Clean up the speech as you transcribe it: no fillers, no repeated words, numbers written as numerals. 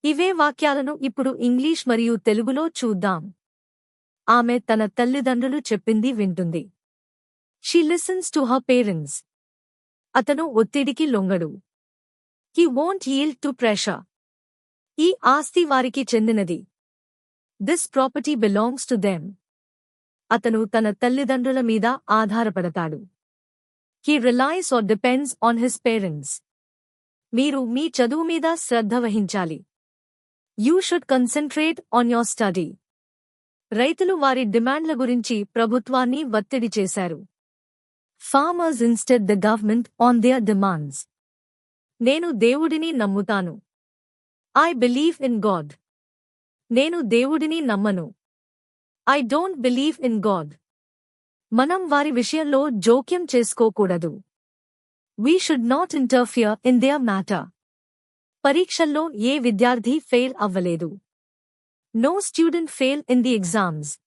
ఇవే వాక్యాలను ఇప్పుడు ఇంగ్లీష్ మరియు తెలుగులో చూద్దాం. ఆమె తన తల్లిదండ్రులు చెప్పింది వింటుంది. She listens to her parents. అతను ఒత్తిడికి లొంగడు. He won't yield to pressure. ఈ ఆస్తి వారికి చెందినది. This property belongs to them. అతను తన తల్లిదండ్రుల మీద ఆధారపడతాడు. He relies or depends on his parents. మీరు మీ చదువు మీద శ్రద్ధ వహించాలి. You should concentrate on your study. రైతులు వారి డిమాండ్ల గురించి ప్రభుత్వాన్ని ఒత్తిడి చేశారు. Farmers insisted the government on their demands. నేను దేవుడిని నమ్ముతాను. I believe in God. నేను దేవుడిని నమ్మను. I don't believe in God. మనం వారి విషయంలో జోక్యం చేసుకోకూడదు. We should not interfere in their matter. పరీక్షల్లో ఏ విద్యార్థి ఫెయిల్ అవ్వలేదు. No student failed in the exams.